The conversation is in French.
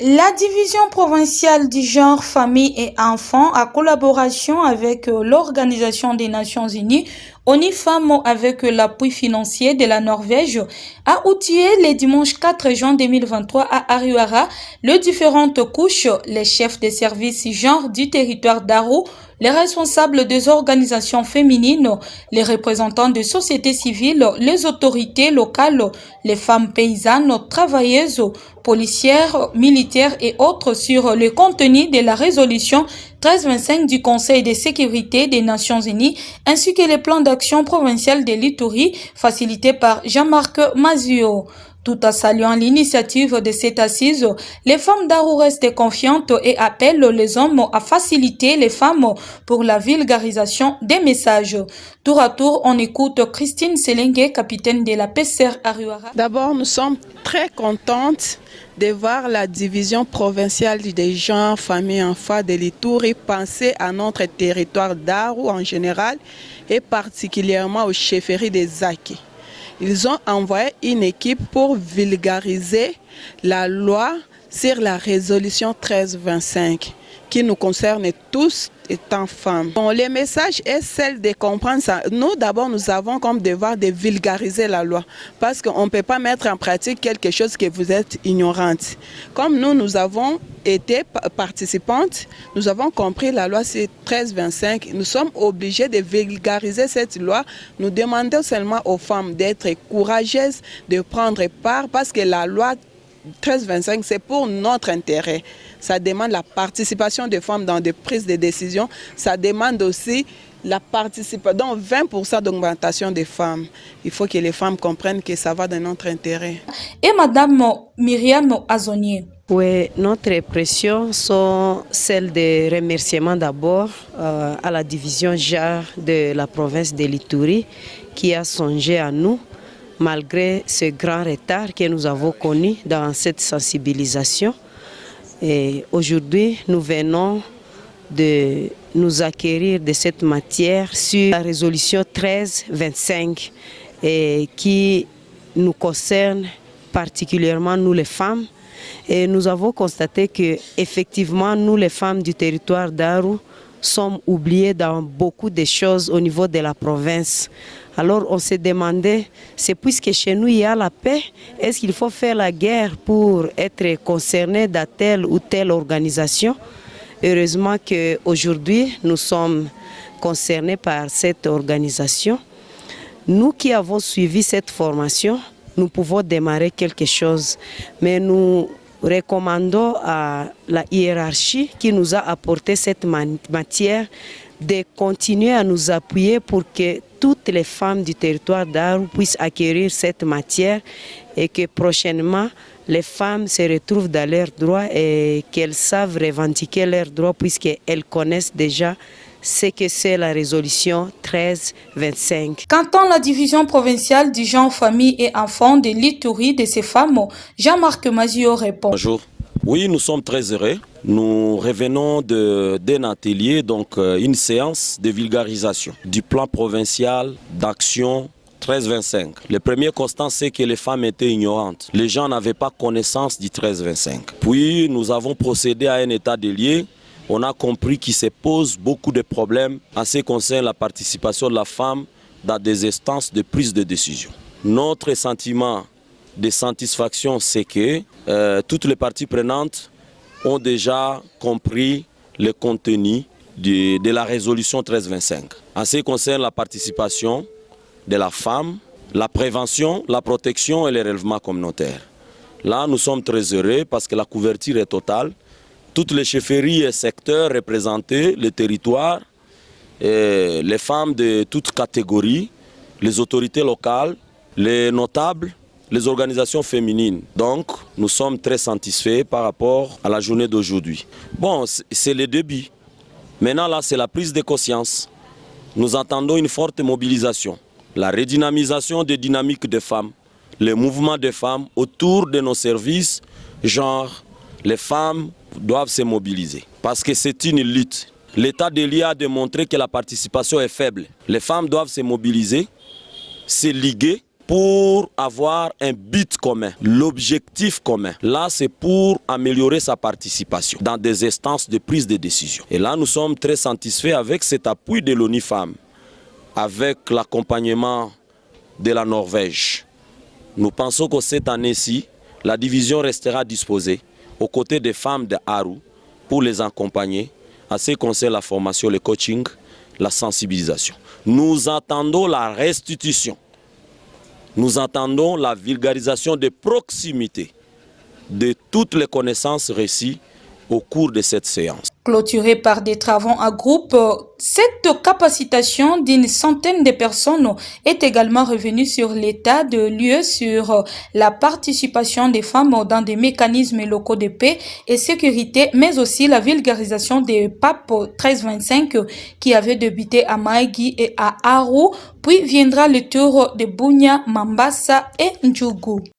La division provinciale du genre, famille et enfants, en collaboration avec l'Organisation des Nations Unies, ONU Femmes avec l'appui financier de la Norvège, a outillé le dimanche 4 juin 2023 à Aruara les différentes couches, les chefs des services genre du territoire d'Aru, les responsables des organisations féminines, les représentants de sociétés civiles, les autorités locales, les femmes paysannes, travailleuses, policières, militaires et autres sur le contenu de la résolution 1325 du Conseil de sécurité des Nations Unies ainsi que les plans d'action provincial de l'Ituri facilité par Jean-Marc Mazio. Tout en saluant l'initiative de cette assise, les femmes d'Aru restent confiantes et appellent les hommes à faciliter les femmes pour la vulgarisation des messages. Tour à tour, on écoute Christine Selengue, capitaine de la PCR Aruara. D'abord, nous sommes très contentes de voir la division provinciale des genres, familles, enfants de l'Ituri penser à notre territoire d'Aru en général et particulièrement aux chefferies des Aki. Ils ont envoyé une équipe pour vulgariser la loi sur la résolution 1325 qui nous concerne tous étant femmes. Bon, le message est celle de comprendre ça. Nous, d'abord, nous avons comme devoir de vulgariser la loi parce qu'on ne peut pas mettre en pratique quelque chose que vous êtes ignorante. Comme nous avons été participantes, nous avons compris la loi c'est 1325. Nous sommes obligés de vulgariser cette loi. Nous demandons seulement aux femmes d'être courageuses, de prendre part parce que la loi 1325, c'est pour notre intérêt. Ça demande la participation des femmes dans des prises de décision. Ça demande aussi la participation, donc 20% d'augmentation des femmes. Il faut que les femmes comprennent que ça va dans notre intérêt. Et Madame Myriam Azonier. Oui, notre impression sont celles de remerciements d'abord à la division genre de la province de l'Ituri qui a songé à nous malgré ce grand retard que nous avons connu dans cette sensibilisation. Et aujourd'hui, nous venons de nous acquérir de cette matière sur la résolution 1325 qui nous concerne particulièrement nous les femmes. Et nous avons constaté que effectivement nous les femmes du territoire d'Aru sommes oubliées dans beaucoup de choses au niveau de la province. Alors on s'est demandé, c'est puisque chez nous il y a la paix, est-ce qu'il faut faire la guerre pour être concerné dans telle ou telle organisation? Heureusement qu'aujourd'hui nous sommes concernés par cette organisation. Nous qui avons suivi cette formation, nous pouvons démarrer quelque chose, mais nous recommandons à la hiérarchie qui nous a apporté cette matière de continuer à nous appuyer pour que toutes les femmes du territoire d'Aru puissent acquérir cette matière et que prochainement les femmes se retrouvent dans leurs droits et qu'elles savent revendiquer leurs droits puisqu'elles connaissent déjà ce que c'est la résolution 1325. Qu'entend la division provinciale du genre, famille et enfants de l'Ituri de ces femmes, Jean-Marc Mazio répond. Bonjour. Oui, nous sommes très heureux. Nous revenons d'un atelier, donc une séance de vulgarisation du plan provincial d'action 1325. Le premier constat, c'est que les femmes étaient ignorantes. Les gens n'avaient pas connaissance du 1325. Puis nous avons procédé à un état des lieux. On a compris qu'il se pose beaucoup de problèmes en ce qui concerne la participation de la femme dans des instances de prise de décision. Notre sentiment de satisfaction, c'est que toutes les parties prenantes ont déjà compris le contenu de la résolution 1325. En ce qui concerne la participation de la femme, la prévention, la protection et le relèvement communautaire. Là, nous sommes très heureux parce que la couverture est totale. Toutes les chefferies et secteurs représentés, les territoires, les femmes de toutes catégories, les autorités locales, les notables, les organisations féminines. Donc, nous sommes très satisfaits par rapport à la journée d'aujourd'hui. Bon, c'est le début. Maintenant, là, c'est la prise de conscience. Nous attendons une forte mobilisation, la redynamisation des dynamiques des femmes, le mouvement des femmes autour de nos services, genre, les femmes doivent se mobiliser parce que c'est une lutte. L'état des lieux a démontré que la participation est faible. Les femmes doivent se mobiliser, se liguer pour avoir un but commun, l'objectif commun. Là, c'est pour améliorer sa participation dans des instances de prise de décision. Et là, nous sommes très satisfaits avec cet appui de l'ONU Femmes, avec l'accompagnement de la Norvège. Nous pensons que cette année-ci, la division restera disposée aux côtés des femmes de Aru pour les accompagner à ce qui concerne la formation, le coaching, la sensibilisation. Nous attendons la restitution. Nous attendons la vulgarisation de proximité de toutes les connaissances reçues au cours de cette séance. Clôturée par des travaux en groupe, cette capacitation d'une centaine de personnes est également revenue sur l'état de lieu sur la participation des femmes dans des mécanismes locaux de paix et sécurité, mais aussi la vulgarisation des PAP 1325 qui avait débuté à Maïgui et à Aru, puis viendra le tour de Bunia, Mambasa et Ndjougou.